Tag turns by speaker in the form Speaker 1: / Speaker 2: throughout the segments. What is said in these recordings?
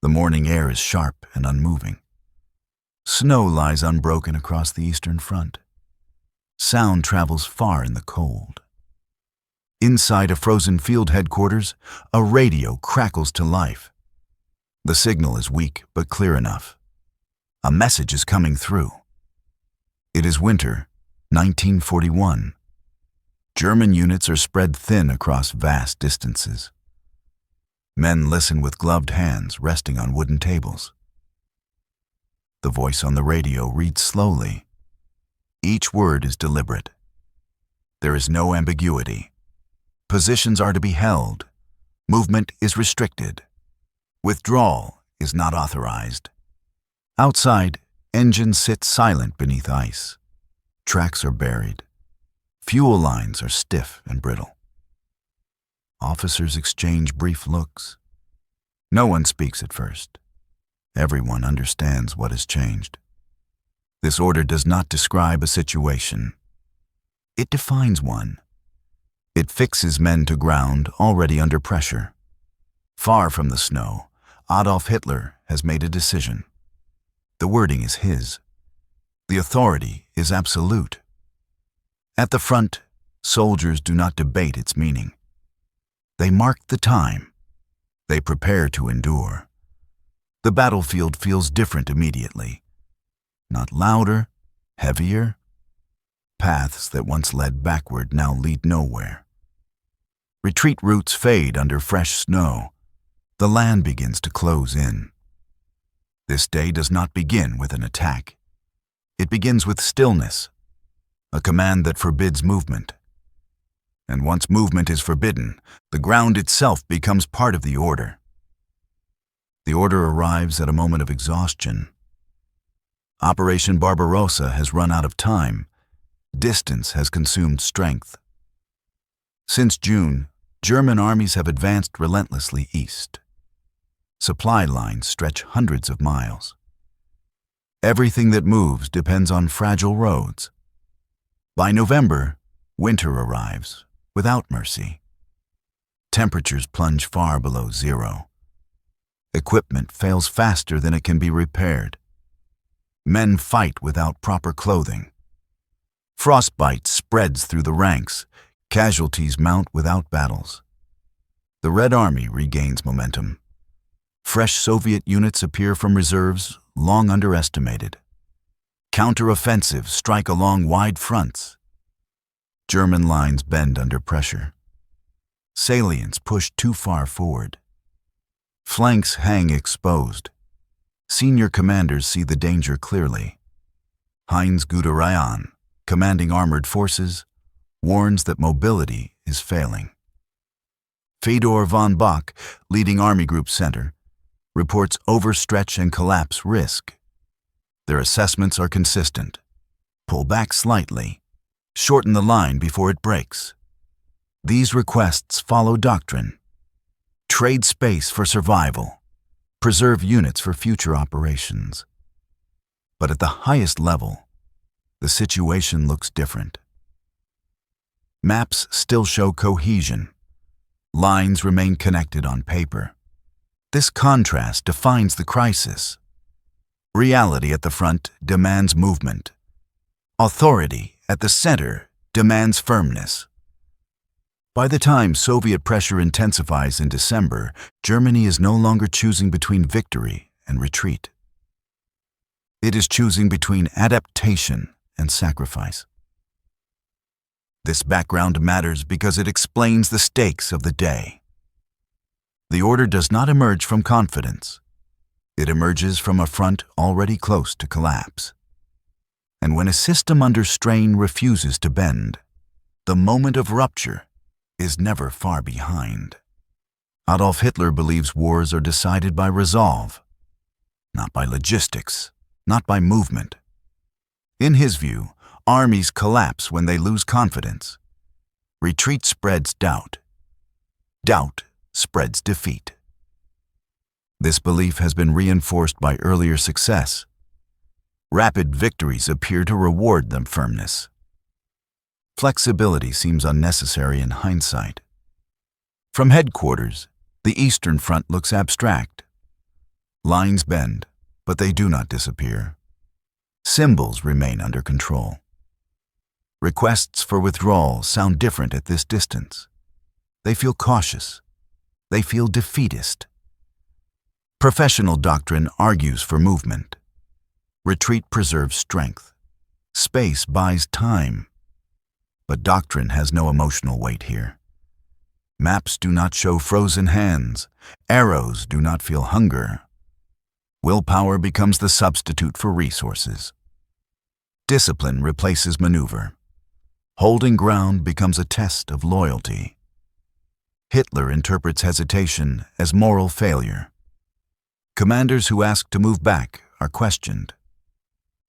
Speaker 1: The morning air is sharp and unmoving. Snow lies unbroken across the eastern front. Sound travels far in the cold. Inside a frozen field headquarters, a radio crackles to life. The signal is weak but clear enough. A message is coming through. It is winter, 1941. German units are spread thin across vast distances. Men listen with gloved hands resting on wooden tables. The voice on the radio reads slowly. Each word is deliberate. There is no ambiguity. Positions are to be held. Movement is restricted. Withdrawal is not authorized. Outside, engines sit silent beneath ice. Tracks are buried. Fuel lines are stiff and brittle. Officers exchange brief looks. No one speaks at first. Everyone understands what has changed. This order does not describe a situation. It defines one. It fixes men to ground already under pressure. Far from the snow, Adolf Hitler has made a decision. The wording is his. The authority is absolute. At the front, soldiers do not debate its meaning. They mark the time. They prepare to endure. The battlefield feels different immediately. Not louder, heavier. Paths that once led backward now lead nowhere. Retreat routes fade under fresh snow. The land begins to close in. This day does not begin with an attack. It begins with stillness, a command that forbids movement. And once movement is forbidden, the ground itself becomes part of the order. The order arrives at a moment of exhaustion. Operation Barbarossa has run out of time. Distance has consumed strength. Since June, German armies have advanced relentlessly east. Supply lines stretch hundreds of miles. Everything that moves depends on fragile roads. By November, winter arrives without mercy. Temperatures plunge far below zero. Equipment fails faster than it can be repaired. Men fight without proper clothing. Frostbite spreads through the ranks. Casualties mount without battles. The Red Army regains momentum. Fresh Soviet units appear from reserves long underestimated. Counter-offensives strike along wide fronts. German lines bend under pressure. Salients push too far forward. Flanks hang exposed. Senior commanders see the danger clearly. Heinz Guderian, commanding armored forces, warns that mobility is failing. Fedor von Bock, leading Army Group Center, reports overstretch and collapse risk. Their assessments are consistent. Pull back slightly. Shorten the line before it breaks. These requests follow doctrine. Trade space for survival. Preserve units for future operations. But at the highest level, the situation looks different. Maps still show cohesion. Lines remain connected on paper. This contrast defines the crisis. Reality at the front demands movement. Authority at the center demands firmness. By the time Soviet pressure intensifies in December, Germany is no longer choosing between victory and retreat. It is choosing between adaptation and sacrifice. This background matters because it explains the stakes of the day. The order does not emerge from confidence. It emerges from a front already close to collapse. And when a system under strain refuses to bend, the moment of rupture is never far behind. Adolf Hitler believes wars are decided by resolve, not by logistics, not by movement. In his view, armies collapse when they lose confidence. Retreat spreads doubt. Doubt spreads defeat. This belief has been reinforced by earlier success. Rapid victories appear to reward them firmness. Flexibility seems unnecessary in hindsight. From headquarters, the Eastern Front looks abstract. Lines bend, but they do not disappear. Symbols remain under control. Requests for withdrawal sound different at this distance. They feel cautious. They feel defeatist. Professional doctrine argues for movement. Retreat preserves strength. Space buys time. But doctrine has no emotional weight here. Maps do not show frozen hands. Arrows do not feel hunger. Willpower becomes the substitute for resources. Discipline replaces maneuver. Holding ground becomes a test of loyalty. Hitler interprets hesitation as moral failure. Commanders who ask to move back are questioned.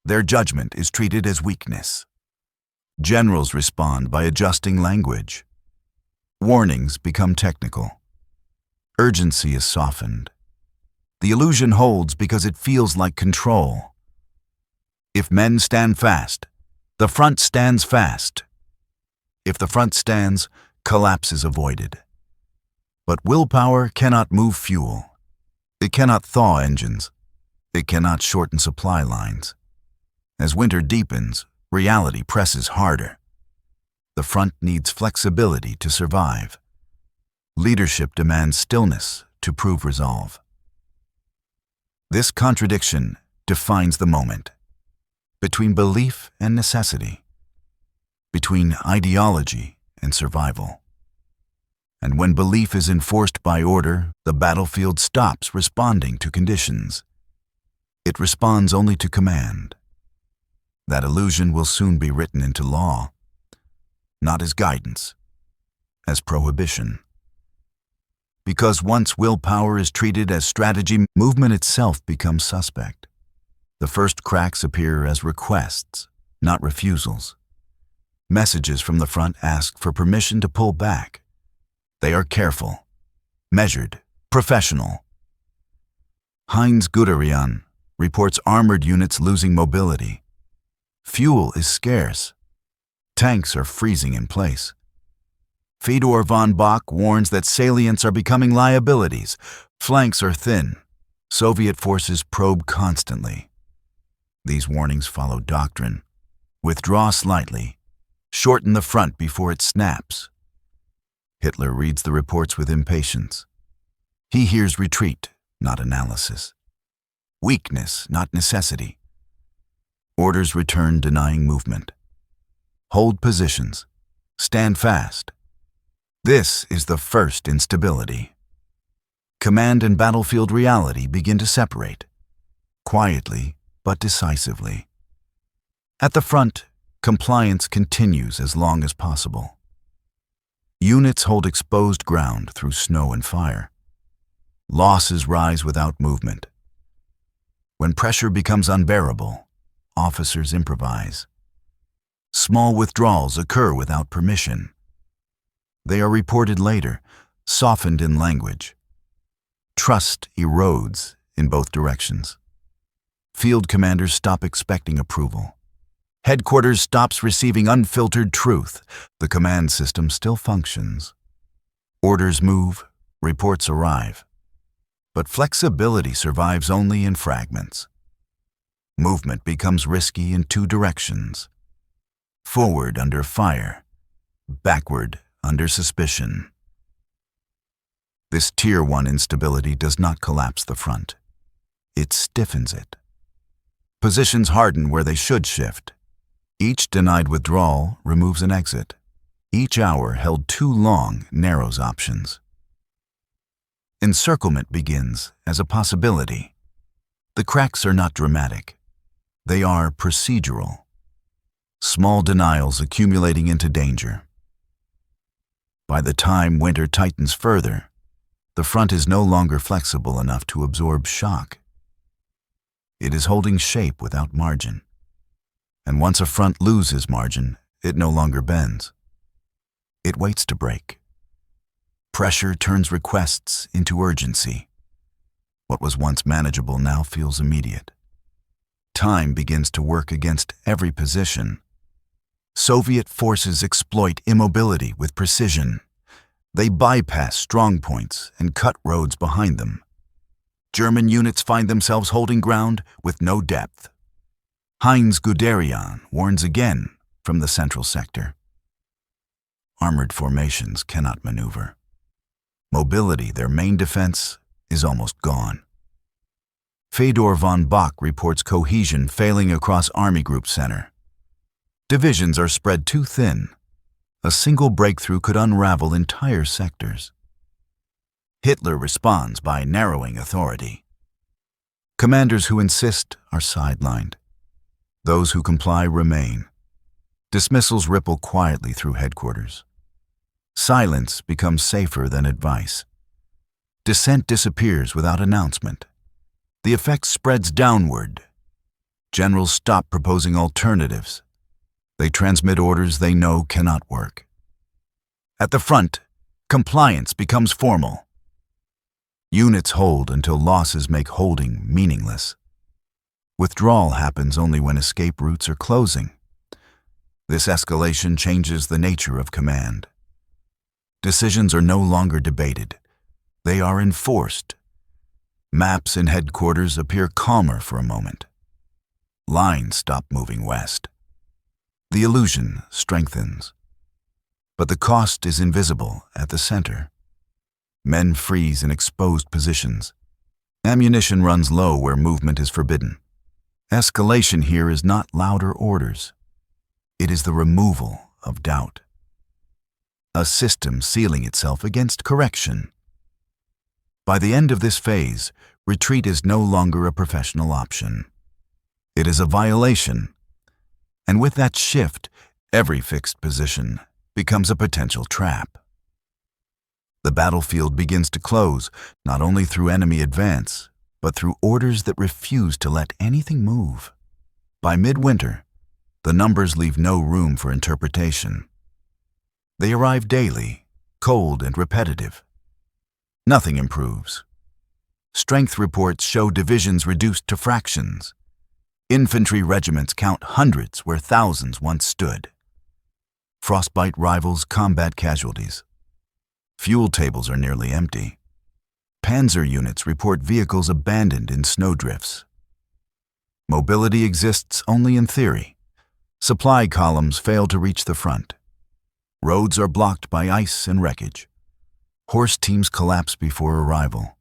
Speaker 1: Their judgment is treated as weakness. Generals respond by adjusting language. Warnings become technical. Urgency is softened. The illusion holds because it feels like control. If men stand fast, the front stands fast. If the front stands, collapse is avoided. But willpower cannot move fuel. It cannot thaw engines. It cannot shorten supply lines. As winter deepens, reality presses harder. The front needs flexibility to survive. Leadership demands stillness to prove resolve. This contradiction defines the moment. Between belief and necessity. Between ideology and survival. And when belief is enforced by order, the battlefield stops responding to conditions. It responds only to command. That illusion will soon be written into law, not as guidance, as prohibition. Because once willpower is treated as strategy, movement itself becomes suspect. The first cracks appear as requests, not refusals. Messages from the front ask for permission to pull back. They are careful, measured, professional. Heinz Guderian reports armored units losing mobility. Fuel is scarce. Tanks are freezing in place. Fedor von Bock warns that salients are becoming liabilities. Flanks are thin. Soviet forces probe constantly. These warnings follow doctrine. Withdraw slightly. Shorten the front before it snaps. Hitler reads the reports with impatience. He hears retreat, not analysis. Weakness, not necessity. Orders return denying movement. Hold positions. Stand fast. This is the first instability. Command and battlefield reality begin to separate, quietly but decisively. At the front, compliance continues as long as possible. Units hold exposed ground through snow and fire. Losses rise without movement. When pressure becomes unbearable, officers improvise. Small withdrawals occur without permission. They are reported later, softened in language. Trust erodes in both directions. Field commanders stop expecting approval. Headquarters stops receiving unfiltered truth. The command system still functions. Orders move, reports arrive. But flexibility survives only in fragments. Movement becomes risky in two directions. Forward under fire, backward under suspicion. This Tier 1 instability does not collapse the front. It stiffens it. Positions harden where they should shift. Each denied withdrawal removes an exit. Each hour held too long narrows options. Encirclement begins as a possibility. The cracks are not dramatic. They are procedural. Small denials accumulating into danger. By the time winter tightens further, the front is no longer flexible enough to absorb shock. It is holding shape without margin. And once a front loses margin, it no longer bends. It waits to break. Pressure turns requests into urgency. What was once manageable now feels immediate. Time begins to work against every position. Soviet forces exploit immobility with precision. They bypass strong points and cut roads behind them. German units find themselves holding ground with no depth. Heinz Guderian warns again from the central sector. Armored formations cannot maneuver. Mobility, their main defense, is almost gone. Fedor von Bock reports cohesion failing across Army Group Center. Divisions are spread too thin. A single breakthrough could unravel entire sectors. Hitler responds by narrowing authority. Commanders who insist are sidelined. Those who comply remain. Dismissals ripple quietly through headquarters. Silence becomes safer than advice. Dissent disappears without announcement. The effect spreads downward. Generals stop proposing alternatives. They transmit orders they know cannot work. At the front, compliance becomes formal. Units hold until losses make holding meaningless. Withdrawal happens only when escape routes are closing. This escalation changes the nature of command. Decisions are no longer debated. They are enforced. Maps in headquarters appear calmer for a moment. Lines stop moving west. The illusion strengthens. But the cost is invisible at the center. Men freeze in exposed positions. Ammunition runs low where movement is forbidden. Escalation here is not louder orders. It is the removal of doubt. A system sealing itself against correction. By the end of this phase, retreat is no longer a professional option. It is a violation. And with that shift, every fixed position becomes a potential trap. The battlefield begins to close, not only through enemy advance, but through orders that refuse to let anything move. By midwinter, the numbers leave no room for interpretation. They arrive daily, cold and repetitive. Nothing improves. Strength reports show divisions reduced to fractions. Infantry regiments count hundreds where thousands once stood. Frostbite rivals combat casualties. Fuel tables are nearly empty. Panzer units report vehicles abandoned in snowdrifts. Mobility exists only in theory. Supply columns fail to reach the front. Roads are blocked by ice and wreckage. Horse teams collapse before arrival.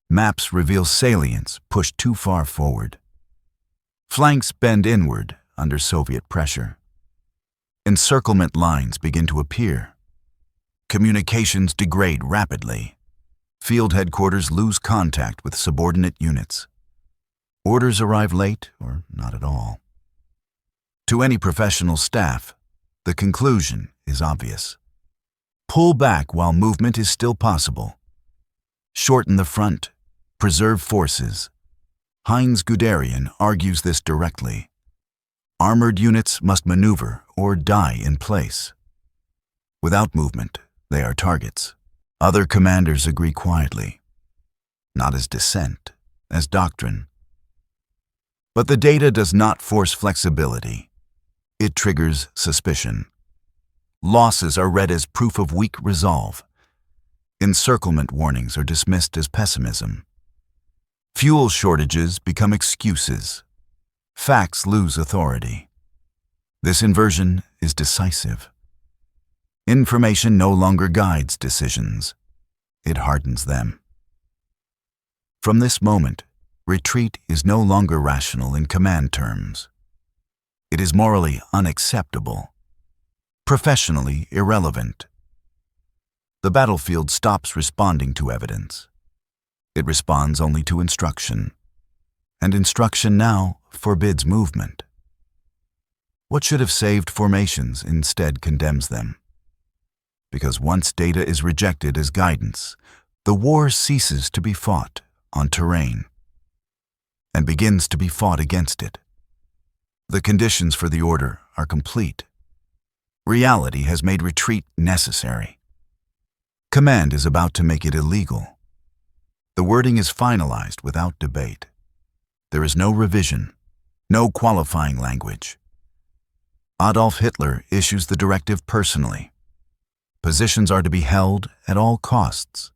Speaker 1: Maps reveal salients pushed too far forward. Flanks bend inward under Soviet pressure. Encirclement lines begin to appear. Communications degrade rapidly. Field headquarters lose contact with subordinate units. Orders arrive late or not at all. To any professional staff, the conclusion is obvious. Pull back while movement is still possible. Shorten the front. Preserve forces. Heinz Guderian argues this directly. Armored units must maneuver or die in place. Without movement, they are targets. Other commanders agree quietly. Not as dissent, as doctrine. But the data does not force flexibility. It triggers suspicion. Losses are read as proof of weak resolve. Encirclement warnings are dismissed as pessimism. Fuel shortages become excuses. Facts lose authority. This inversion is decisive. Information no longer guides decisions. It hardens them. From this moment, retreat is no longer rational in command terms. It is morally unacceptable, professionally irrelevant. The battlefield stops responding to evidence. It responds only to instruction, and instruction now forbids movement. What should have saved formations instead condemns them. Because once data is rejected as guidance, the war ceases to be fought on terrain and begins to be fought against it. The conditions for the order are complete. Reality has made retreat necessary. Command is about to make it illegal. The wording is finalized without debate. There is no revision, no qualifying language. Adolf Hitler issues the directive personally. Positions are to be held at all costs.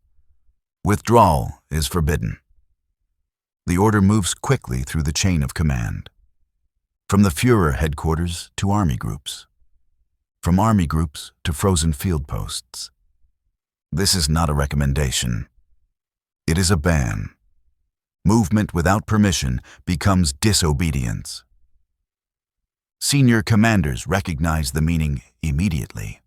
Speaker 1: Withdrawal is forbidden. The order moves quickly through the chain of command. From the Führer headquarters to army groups. From army groups to frozen field posts. This is not a recommendation. It is a ban. Movement without permission becomes disobedience. Senior commanders recognize the meaning immediately.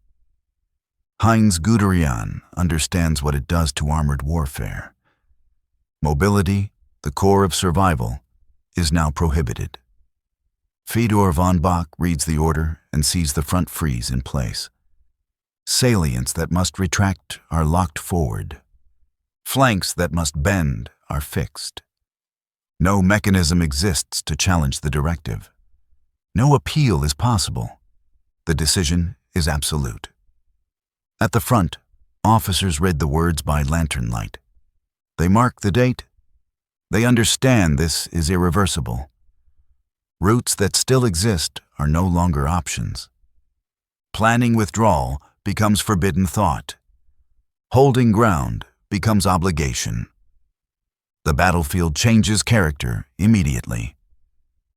Speaker 1: Heinz Guderian understands what it does to armored warfare. Mobility, the core of survival, is now prohibited. Fedor von Bock reads the order and sees the front freeze in place. Salients that must retract are locked forward. Flanks that must bend are fixed. No mechanism exists to challenge the directive. No appeal is possible. The decision is absolute. At the front, officers read the words by lantern light. They mark the date. They understand this is irreversible. Routes that still exist are no longer options. Planning withdrawal becomes forbidden thought. Holding ground becomes obligation. The battlefield changes character immediately.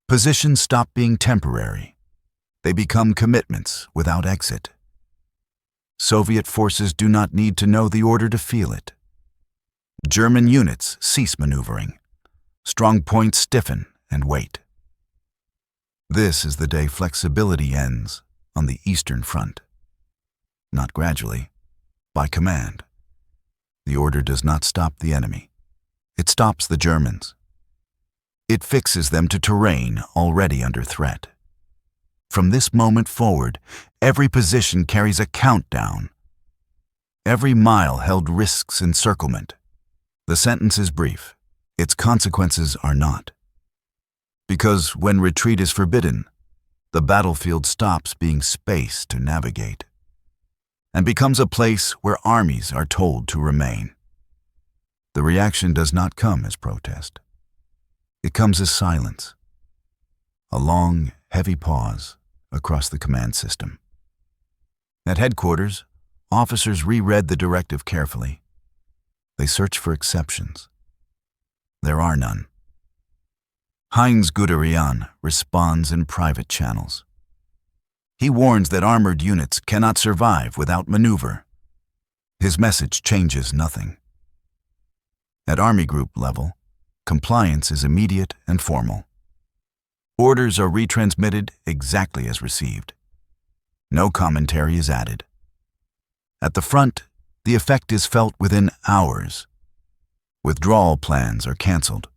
Speaker 1: Positions stop being temporary. They become commitments without exit. Soviet forces do not need to know the order to feel it. German units cease maneuvering. Strong points stiffen and wait. This is the day flexibility ends on the Eastern Front. Not gradually, by command. The order does not stop the enemy. It stops the Germans. It fixes them to terrain already under threat. From this moment forward, every position carries a countdown. Every mile held risks encirclement. The sentence is brief. Its consequences are not. Because when retreat is forbidden, the battlefield stops being space to navigate and becomes a place where armies are told to remain. The reaction does not come as protest. It comes as silence. A long, heavy pause across the command system. At headquarters, officers reread the directive carefully. They search for exceptions. There are none. Heinz Guderian responds in private channels. He warns that armored units cannot survive without maneuver. His message changes nothing. At army group level, compliance is immediate and formal. Orders are retransmitted exactly as received. No commentary is added. At the front, the effect is felt within hours. Withdrawal plans are canceled.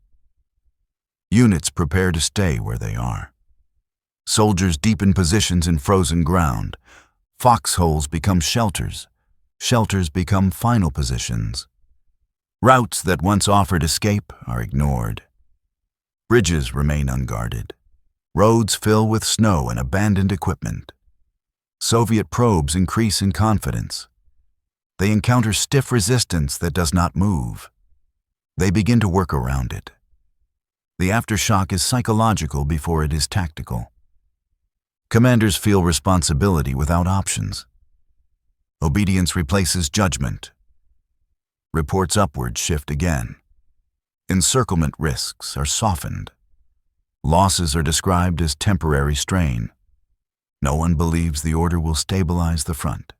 Speaker 1: Units prepare to stay where they are. Soldiers deepen positions in frozen ground. Foxholes become shelters. Shelters become final positions. Routes that once offered escape are ignored. Bridges remain unguarded. Roads fill with snow and abandoned equipment. Soviet probes increase in confidence. They encounter stiff resistance that does not move. They begin to work around it. The aftershock is psychological before it is tactical. Commanders feel responsibility without options. Obedience replaces judgment. Reports upward shift again. Encirclement risks are softened. Losses are described as temporary strain. No one believes the order will stabilize the front.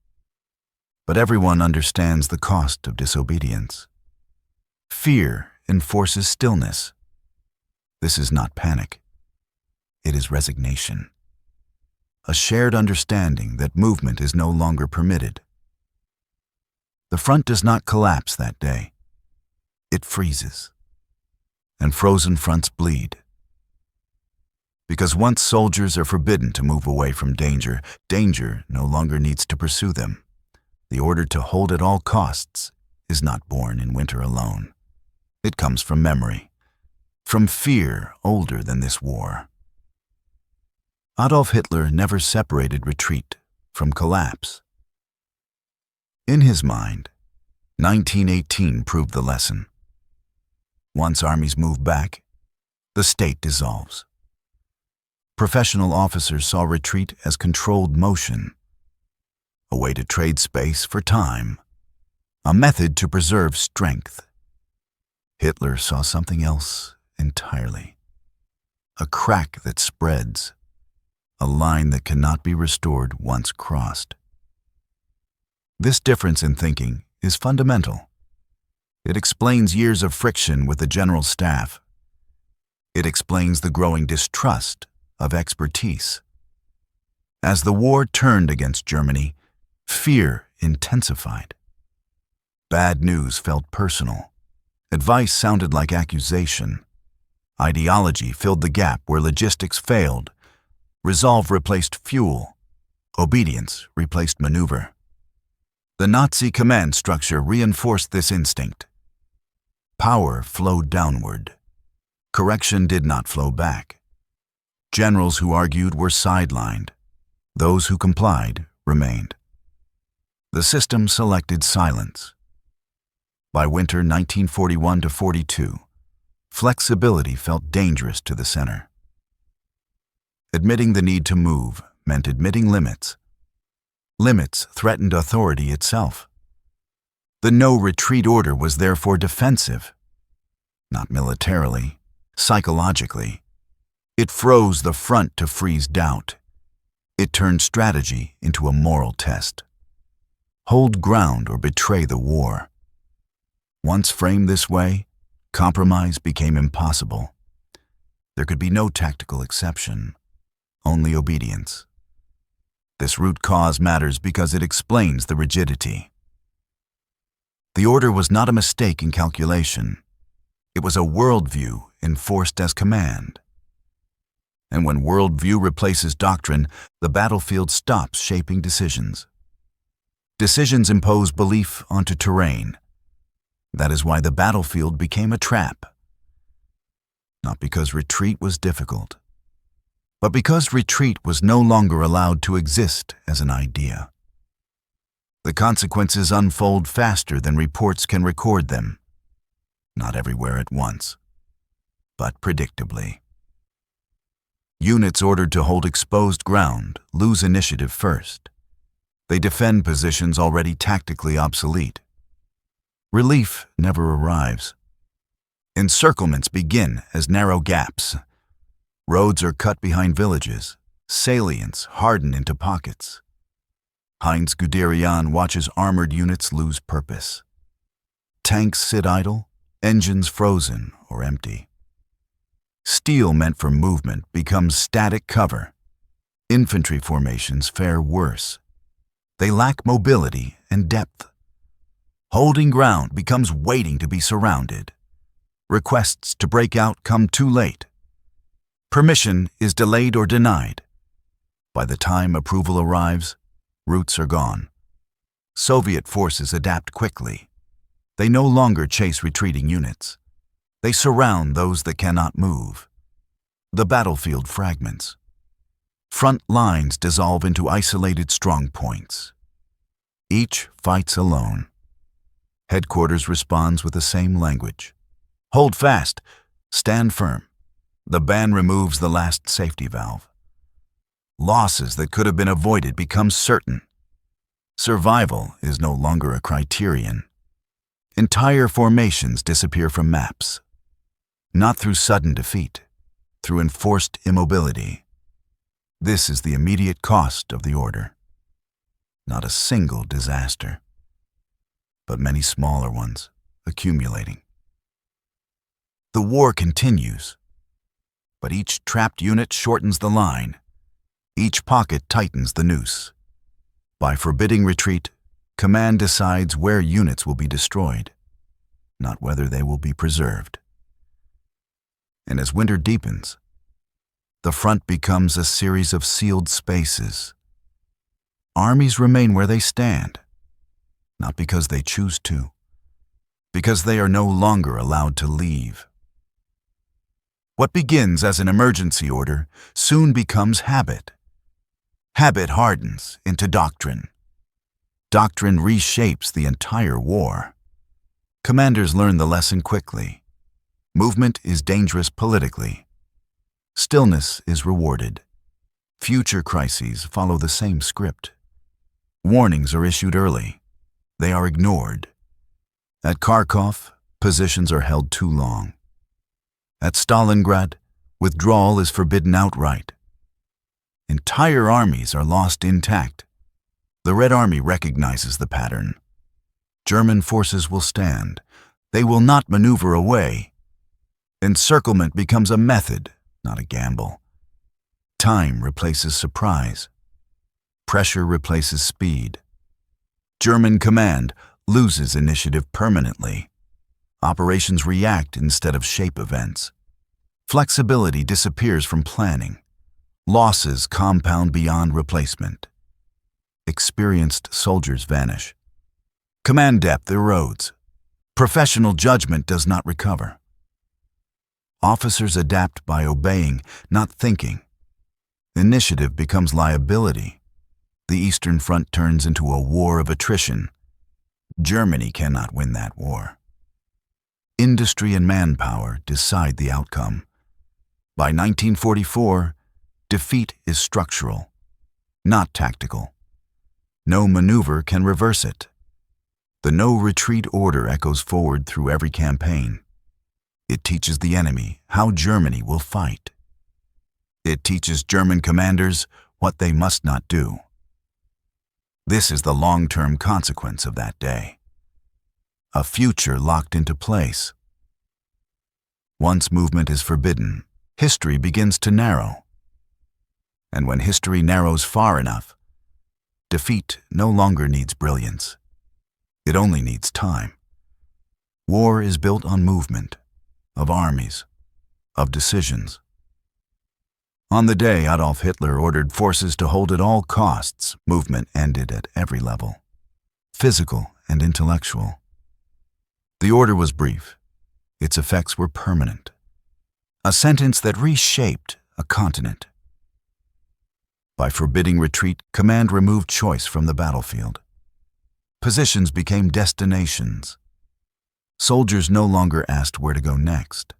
Speaker 1: But everyone understands the cost of disobedience. Fear enforces stillness. This is not panic. It is resignation. A shared understanding that movement is no longer permitted. The front does not collapse that day. It freezes. And frozen fronts bleed. Because once soldiers are forbidden to move away from danger, danger no longer needs to pursue them. The order to hold at all costs is not born in winter alone. It comes from memory, from fear older than this war. Adolf Hitler never separated retreat from collapse. In his mind, 1918 proved the lesson. Once armies move back, the state dissolves. Professional officers saw retreat as controlled motion, a way to trade space for time, a method to preserve strength. Hitler saw something else entirely. A crack that spreads, a line that cannot be restored once crossed. This difference in thinking is fundamental. It explains years of friction with the general staff. It explains the growing distrust of expertise. As the war turned against Germany, fear intensified. Bad news felt personal. Advice sounded like accusation. Ideology filled the gap where logistics failed. Resolve replaced fuel. Obedience replaced maneuver. The Nazi command structure reinforced this instinct. Power flowed downward. Correction did not flow back. Generals who argued were sidelined. Those who complied remained. The system selected silence. By winter 1941-42, flexibility felt dangerous to the center. Admitting the need to move meant admitting limits. Limits threatened authority itself. The no-retreat order was therefore defensive. Not militarily, psychologically. It froze the front to freeze doubt. It turned strategy into a moral test. Hold ground or betray the war. Once framed this way, compromise became impossible. There could be no tactical exception, only obedience. This root cause matters because it explains the rigidity. The order was not a mistake in calculation. It was a worldview enforced as command. And when worldview replaces doctrine, the battlefield stops shaping decisions. Decisions impose belief onto terrain. That is why the battlefield became a trap. Not because retreat was difficult, but because retreat was no longer allowed to exist as an idea. The consequences unfold faster than reports can record them. Not everywhere at once, but predictably. Units ordered to hold exposed ground lose initiative first. They defend positions already tactically obsolete. Relief never arrives. Encirclements begin as narrow gaps. Roads are cut behind villages. Salients harden into pockets. Heinz Guderian watches armored units lose purpose. Tanks sit idle, engines frozen or empty. Steel meant for movement becomes static cover. Infantry formations fare worse. They lack mobility and depth. Holding ground becomes waiting to be surrounded. Requests to break out come too late. Permission is delayed or denied. By the time approval arrives, routes are gone. Soviet forces adapt quickly. They no longer chase retreating units. They surround those that cannot move. The battlefield fragments. Front lines dissolve into isolated strong points. Each fights alone. Headquarters responds with the same language. Hold fast. Stand firm. The ban removes the last safety valve. Losses that could have been avoided become certain. Survival is no longer a criterion. Entire formations disappear from maps. Not through sudden defeat, through enforced immobility. This is the immediate cost of the order. Not a single disaster, but many smaller ones accumulating. The war continues, but each trapped unit shortens the line. Each pocket tightens the noose. By forbidding retreat, command decides where units will be destroyed, not whether they will be preserved. And as winter deepens, the front becomes a series of sealed spaces. Armies remain where they stand, not because they choose to, because they are no longer allowed to leave. What begins as an emergency order soon becomes habit. Habit hardens into doctrine. Doctrine reshapes the entire war. Commanders learn the lesson quickly. Movement is dangerous politically. Stillness is rewarded. Future crises follow the same script. Warnings are issued early. They are ignored. At Kharkov, positions are held too long. At Stalingrad, withdrawal is forbidden outright. Entire armies are lost intact. The Red Army recognizes the pattern. German forces will stand. They will not maneuver away. Encirclement becomes a method, not a gamble. Time replaces surprise. Pressure replaces speed. German command loses initiative permanently. Operations react instead of shape events. Flexibility disappears from planning. Losses compound beyond replacement. Experienced soldiers vanish. Command depth erodes. Professional judgment does not recover. Officers adapt by obeying, not thinking. Initiative becomes liability. The Eastern Front turns into a war of attrition. Germany cannot win that war. Industry and manpower decide the outcome. By 1944, defeat is structural, not tactical. No maneuver can reverse it. The no-retreat order echoes forward through every campaign. It teaches the enemy how Germany will fight. It teaches German commanders what they must not do. This is the long-term consequence of that day. A future locked into place. Once movement is forbidden, history begins to narrow. And when history narrows far enough, defeat no longer needs brilliance. It only needs time. War is built on movement, of armies, of decisions. On the day Adolf Hitler ordered forces to hold at all costs, movement ended at every level, physical and intellectual. The order was brief. Its effects were permanent. A sentence that reshaped a continent. By forbidding retreat, command removed choice from the battlefield. Positions became destinations. Soldiers no longer asked where to go next.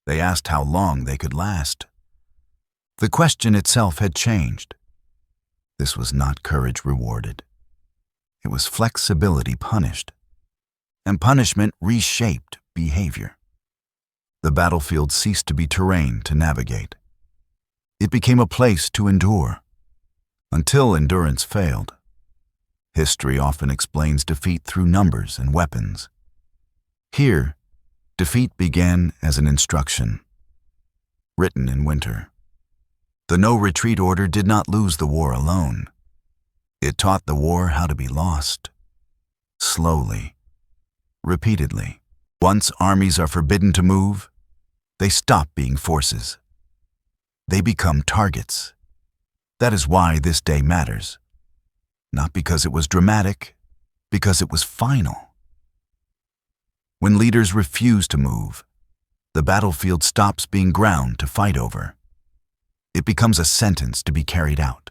Speaker 1: They asked how long they could last. The question itself had changed. This was not courage rewarded. It was flexibility punished. And punishment reshaped behavior. The battlefield ceased to be terrain to navigate. It became a place to endure, until endurance failed. History often explains defeat through numbers and weapons. Here, defeat began as an instruction, written in winter. The no-retreat order did not lose the war alone. It taught the war how to be lost. Slowly, repeatedly. Once armies are forbidden to move, they stop being forces. They become targets. That is why this day matters. Not because it was dramatic, because it was final. When leaders refuse to move, the battlefield stops being ground to fight over. It becomes a sentence to be carried out.